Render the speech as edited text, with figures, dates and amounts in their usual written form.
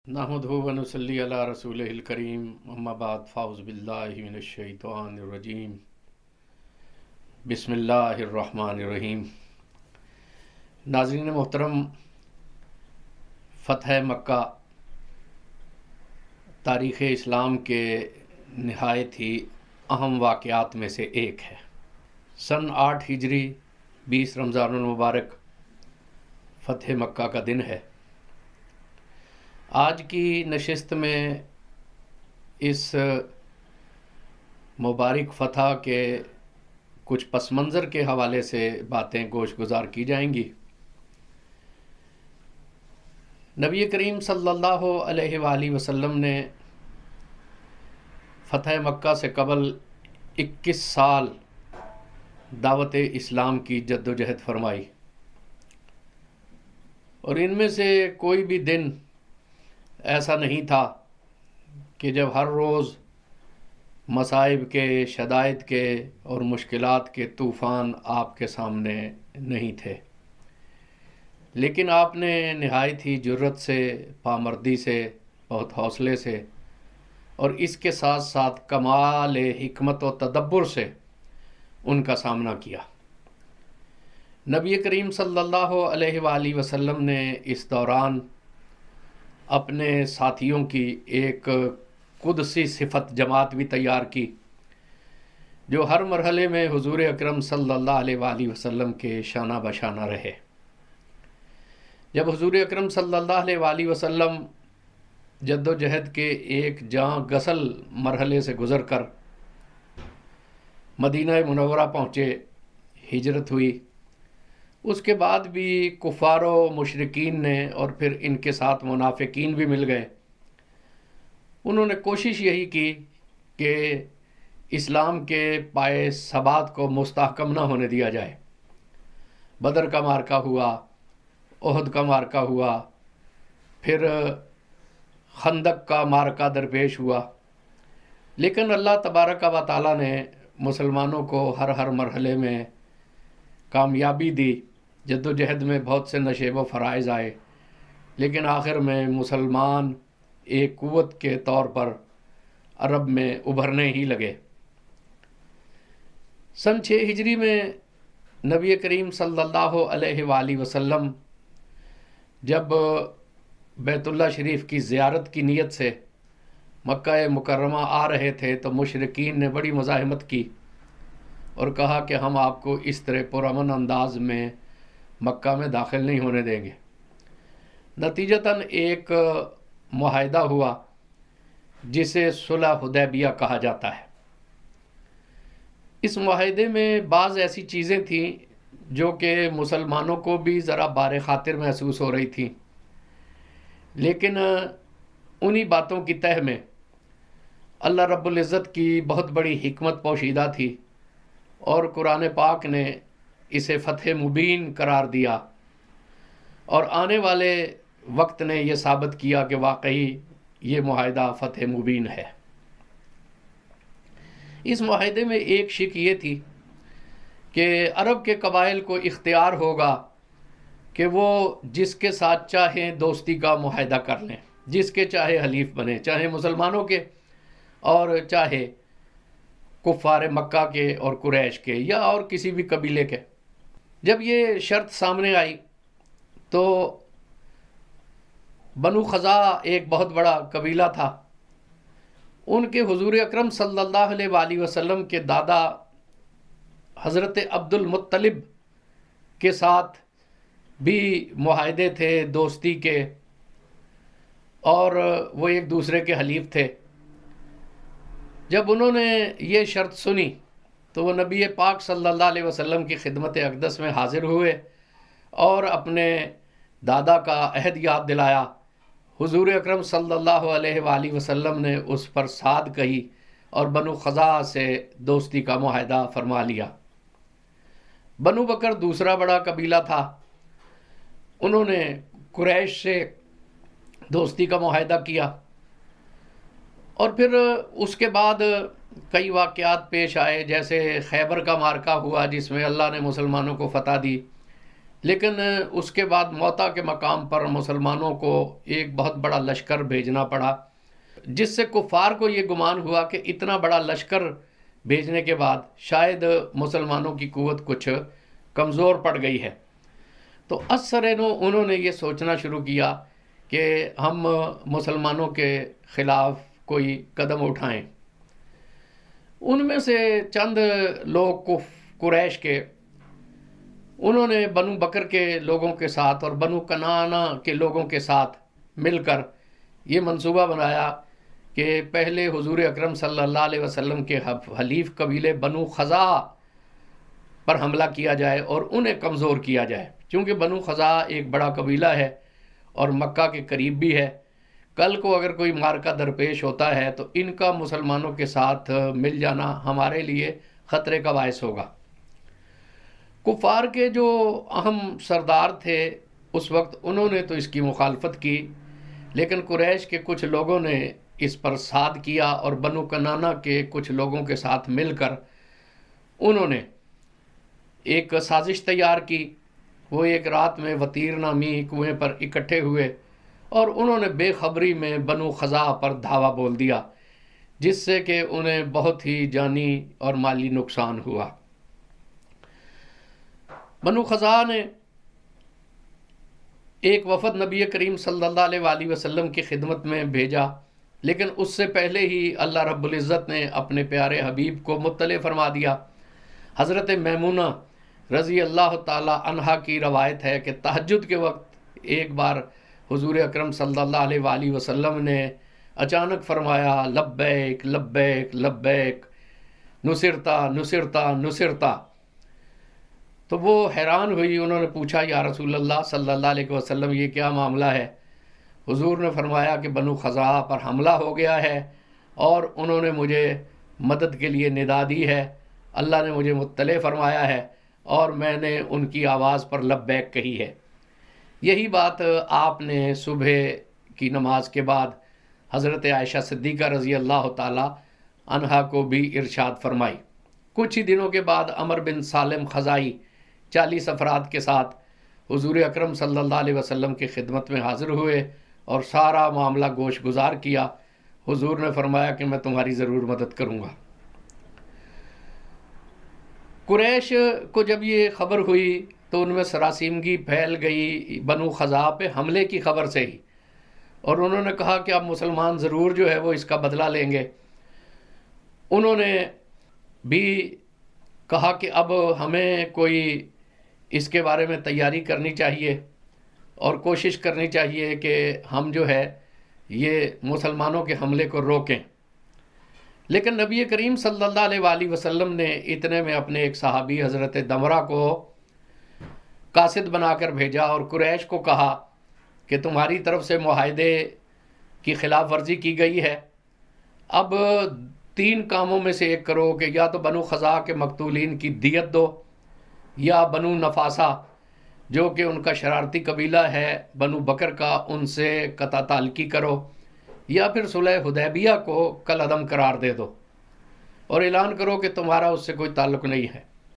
نحمدہ و نصلی علی رسولہ الکریم اما بعد فاعوذ باللہ من الشیطان الرجیم بسم اللہ الرحمن الرحیم۔ ناظرین محترم، فتح مکہ تاریخ اسلام کے نہایت ہی اہم واقعات میں سے ایک ہے۔ سن 8 ہجری 20 رمضان المبارک فتح مکہ کا دن ہے۔ آج کی نشست میں اس مبارک فتح کے کچھ پس منظر کے حوالے سے باتیں گوش گزار کی جائیں گی۔ نبی کریم صلی اللہ علیہ وآلہ وسلم نے فتح مکہ سے قبل 21 سال دعوت اسلام کی جد و جہد فرمائی، اور ان میں سے کوئی بھی دن ایسا نہیں تھا کہ جب ہر روز مصائب کے، شدائد کے اور مشکلات کے طوفان آپ کے سامنے نہیں تھے، لیکن آپ نے نہایت ہی جرأت سے، پامردی سے، بہت حوصلے سے اور اس کے ساتھ ساتھ کمال حکمت و تدبر سے ان کا سامنا کیا۔ نبی کریم صلی اللہ علیہ وآلہ وسلم نے اس دوران اپنے ساتھیوں کی ایک قدسی صفت جماعت بھی تیار کی، جو ہر مرحلے میں حضور اکرم صلی اللہ علیہ وآلہ وسلم کے شانہ بشانہ رہے۔ جب حضور اکرم صلی اللہ علیہ وآلہ وسلم جد و جہد کے ایک جاں غسل مرحلے سے گزر کر مدینہ منورہ پہنچے، ہجرت ہوئی، اس کے بعد بھی کفار و مشرکین نے اور پھر ان کے ساتھ منافقین بھی مل گئے۔ انہوں نے کوشش یہی کی کہ اسلام کے پائے ثبات کو مستحکم نہ ہونے دیا جائے۔ بدر کا معرکہ ہوا، احد کا معرکہ ہوا، پھر خندق کا معرکہ درپیش ہوا، لیکن اللہ تبارک و تعالیٰ نے مسلمانوں کو ہر مرحلے میں کامیابی دی۔ جد و جہد میں بہت سے نشیب و فرائض آئے، لیکن آخر میں مسلمان ایک قوت کے طور پر عرب میں ابھرنے ہی لگے۔ سن 6 ہجری میں نبی کریم صلی اللہ علیہ وآلہ وسلم جب بیت اللہ شریف کی زیارت کی نیت سے مکہ مکرمہ آ رہے تھے تو مشرکین نے بڑی مزاحمت کی اور کہا کہ ہم آپ کو اس طرح پرامن انداز میں مکہ میں داخل نہیں ہونے دیں گے۔ نتیجتاً ایک معاہدہ ہوا جسے صلح حدیبیہ کہا جاتا ہے۔ اس معاہدے میں بعض ایسی چیزیں تھیں جو کہ مسلمانوں کو بھی ذرا بار خاطر محسوس ہو رہی تھیں، لیکن انہی باتوں کی تہ میں اللہ رب العزت کی بہت بڑی حکمت پوشیدہ تھی، اور قرآن پاک نے اسے فتح مبین قرار دیا، اور آنے والے وقت نے یہ ثابت کیا کہ واقعی یہ معاہدہ فتح مبین ہے۔ اس معاہدے میں ایک شک یہ تھی کہ عرب کے قبائل کو اختیار ہوگا کہ وہ جس کے ساتھ چاہیں دوستی کا معاہدہ کر لیں، جس کے چاہے حلیف بنے، چاہے مسلمانوں کے اور چاہے کفار مکہ کے اور قریش کے یا اور کسی بھی قبیلے کے۔ جب یہ شرط سامنے آئی تو بنو خزاعہ ایک بہت بڑا قبیلہ تھا، ان کے حضور اکرم صلی اللہ علیہ وآلہ وسلم کے دادا حضرت عبد المطلب کے ساتھ بھی معاہدے تھے دوستی کے، اور وہ ایک دوسرے کے حلیف تھے۔ جب انہوں نے یہ شرط سنی تو وہ نبی پاک صلی اللہ علیہ وسلم کی خدمت اقدس میں حاضر ہوئے اور اپنے دادا کا عہد یاد دلایا۔ حضور اکرم صلی اللہ علیہ وآلہ وسلم نے اس پر صاد کہی اور بنو خزاعہ سے دوستی کا معاہدہ فرما لیا۔ بنو بکر دوسرا بڑا قبیلہ تھا، انہوں نے قریش سے دوستی کا معاہدہ کیا، اور پھر اس کے بعد کئی واقعات پیش آئے، جیسے خیبر کا معرکہ ہوا جس میں اللہ نے مسلمانوں کو فتح دی، لیکن اس کے بعد موتا کے مقام پر مسلمانوں کو ایک بہت بڑا لشکر بھیجنا پڑا، جس سے کفار کو یہ گمان ہوا کہ اتنا بڑا لشکر بھیجنے کے بعد شاید مسلمانوں کی قوت کچھ کمزور پڑ گئی ہے۔ تو انہوں نے یہ سوچنا شروع کیا کہ ہم مسلمانوں کے خلاف کوئی قدم اٹھائیں۔ ان میں سے چند لوگ قریش کے، انہوں نے بنو بکر کے لوگوں کے ساتھ اور بنو کنعانہ کے لوگوں کے ساتھ مل کر یہ منصوبہ بنایا کہ پہلے حضور اکرم صلی اللہ علیہ وسلم کے حلیف قبیلے بنو خزاعہ پر حملہ کیا جائے اور انہیں کمزور کیا جائے، چونکہ بنو خزاعہ ایک بڑا قبیلہ ہے اور مکہ کے قریب بھی ہے۔ کل کو اگر کوئی معرکہ درپیش ہوتا ہے تو ان کا مسلمانوں کے ساتھ مل جانا ہمارے لیے خطرے کا باعث ہوگا۔ کفار کے جو اہم سردار تھے اس وقت، انہوں نے تو اس کی مخالفت کی، لیکن قریش کے کچھ لوگوں نے اس پر صاد کیا اور بنو کنعانہ کے کچھ لوگوں کے ساتھ مل کر انہوں نے ایک سازش تیار کی۔ وہ ایک رات میں وطیر نامی کنویں پر اکٹھے ہوئے اور انہوں نے بے خبری میں بنو خزاعہ پر دھاوا بول دیا، جس سے کہ انہیں بہت ہی جانی اور مالی نقصان ہوا۔ بنو خزاعہ نے ایک وفد نبی کریم صلی اللہ علیہ وآلہ وسلم کی خدمت میں بھیجا، لیکن اس سے پہلے ہی اللہ رب العزت نے اپنے پیارے حبیب کو مطلع فرما دیا۔ حضرت میمونہ رضی اللہ تعالی عنہا کی روایت ہے کہ تہجد کے وقت ایک بار حضور اکرم صلی اللہ علیہ وآلہ وسلم نے اچانک فرمایا، لبیک لبیک لبیک نصرتا نصرتا نصرتا۔ تو وہ حیران ہوئی، انہوں نے پوچھا یا رسول اللہ صلی اللہ علیہ وسلم یہ کیا معاملہ ہے؟ حضور نے فرمایا کہ بنو خزاعہ پر حملہ ہو گیا ہے اور انہوں نے مجھے مدد کے لیے ندا دی ہے، اللہ نے مجھے مطلع فرمایا ہے اور میں نے ان کی آواز پر لبیک کہی ہے۔ یہی بات آپ نے صبح کی نماز کے بعد حضرت عائشہ صدیقہ رضی اللہ تعالی عنہا کو بھی ارشاد فرمائی۔ کچھ ہی دنوں کے بعد عمر بن سالم خزاعی 40 افراد کے ساتھ حضور اکرم صلی اللہ علیہ وسلم کی خدمت میں حاضر ہوئے اور سارا معاملہ گوش گزار کیا۔ حضور نے فرمایا کہ میں تمہاری ضرور مدد کروں گا۔ قریش کو جب یہ خبر ہوئی تو ان میں سراسیمگی پھیل گئی بنو خزاعہ پہ حملے کی خبر سے ہی، اور انہوں نے کہا کہ اب مسلمان ضرور جو ہے وہ اس کا بدلہ لیں گے۔ انہوں نے بھی کہا کہ اب ہمیں کوئی اس کے بارے میں تیاری کرنی چاہیے اور کوشش کرنی چاہیے کہ ہم جو ہے یہ مسلمانوں کے حملے کو روکیں۔ لیکن نبی کریم صلی اللہ علیہ وآلہ وسلم نے اتنے میں اپنے ایک صحابی حضرت دمرہ کو قاصد بنا کر بھیجا اور قریش کو کہا کہ تمہاری طرف سے معاہدے کی خلاف ورزی کی گئی ہے، اب 3 کاموں میں سے ایک کرو کہ یا تو بنو خزاعہ کے مقتولین کی دیت دو، یا بنو نفاسہ جو کہ ان کا شرارتی قبیلہ ہے بنو بکر کا، ان سے قطع تعلقی کرو، یا پھر صلح حدیبیہ کو کالعدم قرار دے دو اور اعلان کرو کہ تمہارا اس سے کوئی تعلق نہیں ہے۔